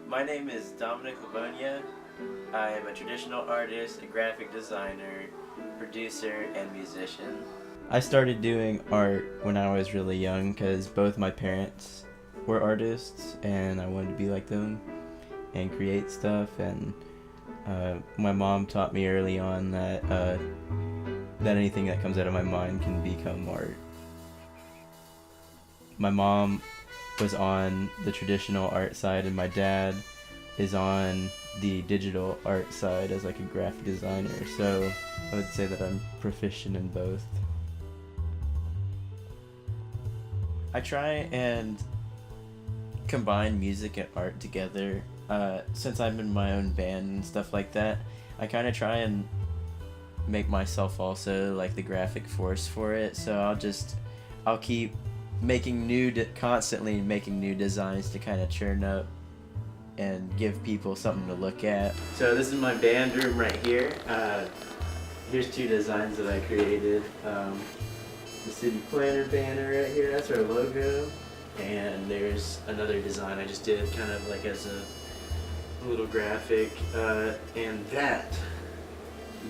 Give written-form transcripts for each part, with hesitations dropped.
My name is Dominic Livonia. I am a traditional artist, a graphic designer, producer, and musician. I started doing art when I was really young because both my parents were artists and I wanted to be like them and create stuff. And my mom taught me early on that anything that comes out of my mind can become art. My mom was on the traditional art side and my dad is on the digital art side as like a graphic designer, so I would say that I'm proficient in both. I try and combine music and art together. Since I'm in my own band and stuff like that, I kind of try and make myself also like the graphic force for it, so I'll keep constantly making new designs to kind of churn up and give people something to look at. So this is my band room right here. Here's two designs that I created. The City Planner banner right here, that's our logo. And there's another design I just did kind of like as a little graphic. And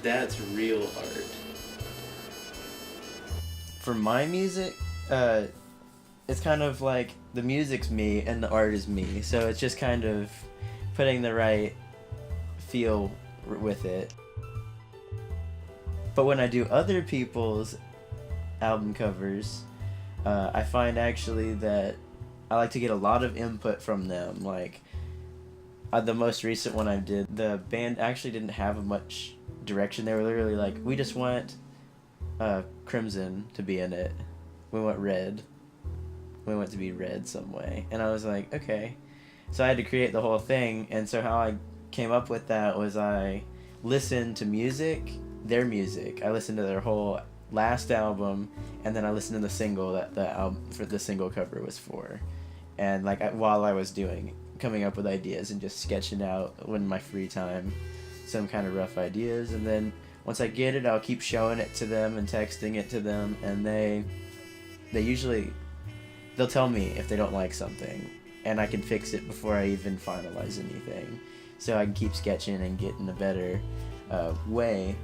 that's real art. For my music, it's kind of like the music's me and the art is me, so it's just kind of putting the right feel with it. But when I do other people's album covers, I find actually that I like to get a lot of input from them. Like the most recent one I did, the band actually didn't have much direction. They were literally like, we just want Crimson to be in it. We want red. We want to be red some way. And I was like, okay. So I had to create the whole thing, and so how I came up with that was I listened to their music. I listened to their whole last album, and then I listened to the single that the single cover was for. And like while I was coming up with ideas and just sketching out in my free time some kind of rough ideas, and then once I get it, I'll keep showing it to them and texting it to them, and they usually they'll tell me if they don't like something, and I can fix it before I even finalize anything. So I can keep sketching and get in a better way.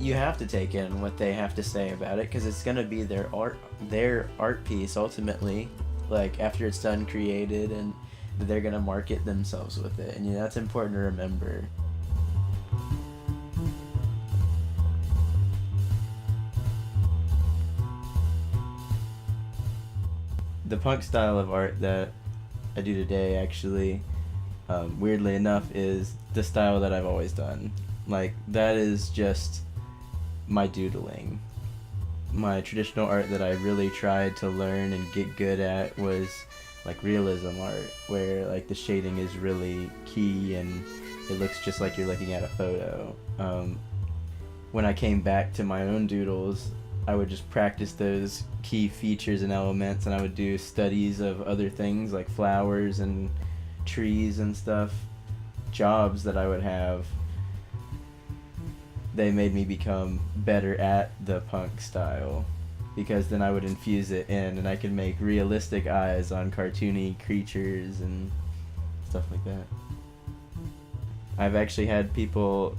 You have to take in what they have to say about it, because it's going to be their art piece ultimately, like after it's done created, and they're going to market themselves with it. And that's important to remember. The punk style of art that I do today actually, weirdly enough, is the style that I've always done. Like, that is just my doodling. My traditional art that I really tried to learn and get good at was like realism art, where like the shading is really key and it looks just like you're looking at a photo. When I came back to my own doodles, I would just practice those key features and elements, and I would do studies of other things like flowers and trees and stuff. Jobs that I would have, they made me become better at the punk style, because then I would infuse it in and I could make realistic eyes on cartoony creatures and stuff like that. I've actually had people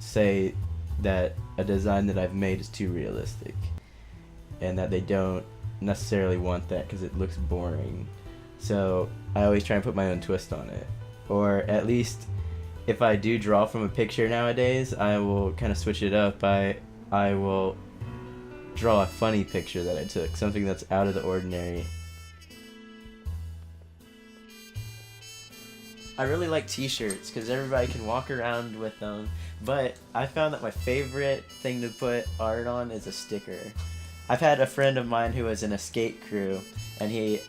say that a design that I've made is too realistic and that they don't necessarily want that because it looks boring. So I always try and put my own twist on it. Or at least if I do draw from a picture nowadays, I will kind of switch it up. I will draw a funny picture that I took, something that's out of the ordinary. I really like t-shirts because everybody can walk around with them, but I found that my favorite thing to put art on is a sticker. I've had a friend of mine who was in a skate crew, and he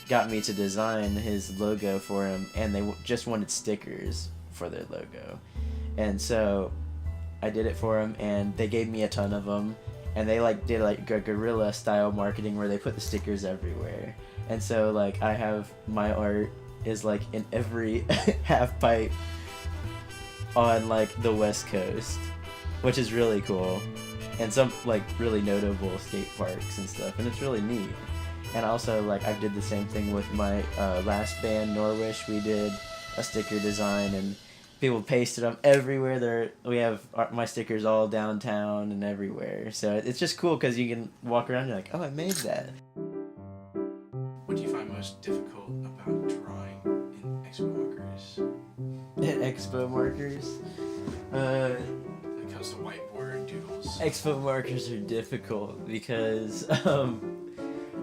got me to design his logo for him, and they just wanted stickers for their logo. And so I did it for him, and they gave me a ton of them, and they did a guerrilla style marketing where they put the stickers everywhere. And so I have my art is in every half pipe on the West Coast, which is really cool. and some like really notable skate parks and stuff, and it's really neat. And also, like, I did the same thing with my last band, Norwish. We did a sticker design, and people pasted them everywhere. We have my stickers all downtown and everywhere. So it's just cool because you can walk around and you're like, oh, I made that. What do you find most difficult about drawing in expo markers? Expo markers? When it comes to whiteboard doodles. Expo markers are difficult because,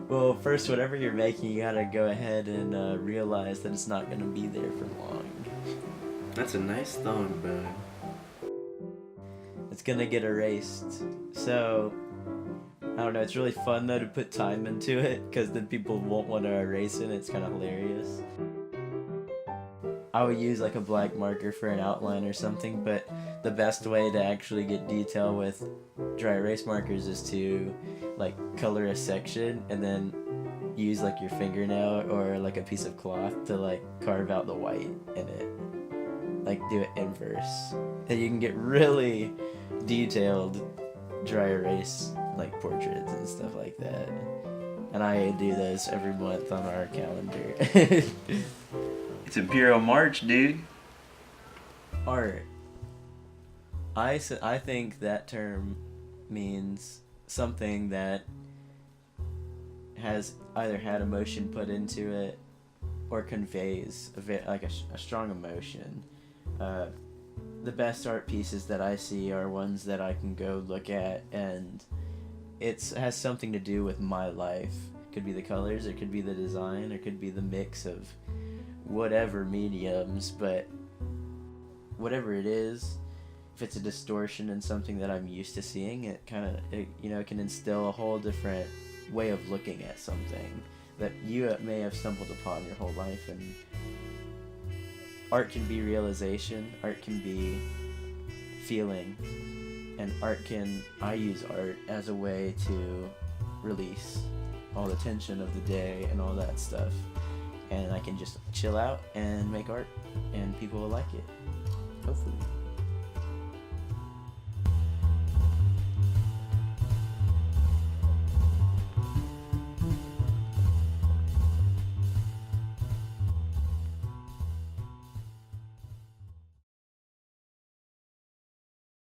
well, first, whatever you're making, you gotta go ahead and realize that it's not gonna be there for long. That's a nice thong, bud. It's gonna get erased. So, I don't know, it's really fun though to put time into it, because then people won't want to erase it, and it's kind of hilarious. I would use like a black marker for an outline or something, but the best way to actually get detail with dry erase markers is to like color a section and then use like your fingernail or like a piece of cloth to like carve out the white in it. Like do it inverse. And you can get really detailed dry erase like portraits and stuff like that. And I do those every month on our calendar. It's Imperial March, dude. Art. I think that term means something that has either had emotion put into it or conveys a strong emotion. The best art pieces that I see are ones that I can go look at and it has something to do with my life. It could be the colors, it could be the design, it could be the mix of whatever mediums, but whatever it is, if it's a distortion in something that I'm used to seeing, it can instill a whole different way of looking at something that you may have stumbled upon your whole life. And art can be realization, art can be feeling, and I use art as a way to release all the tension of the day and all that stuff. And I can just chill out and make art, and people will like it. Hopefully.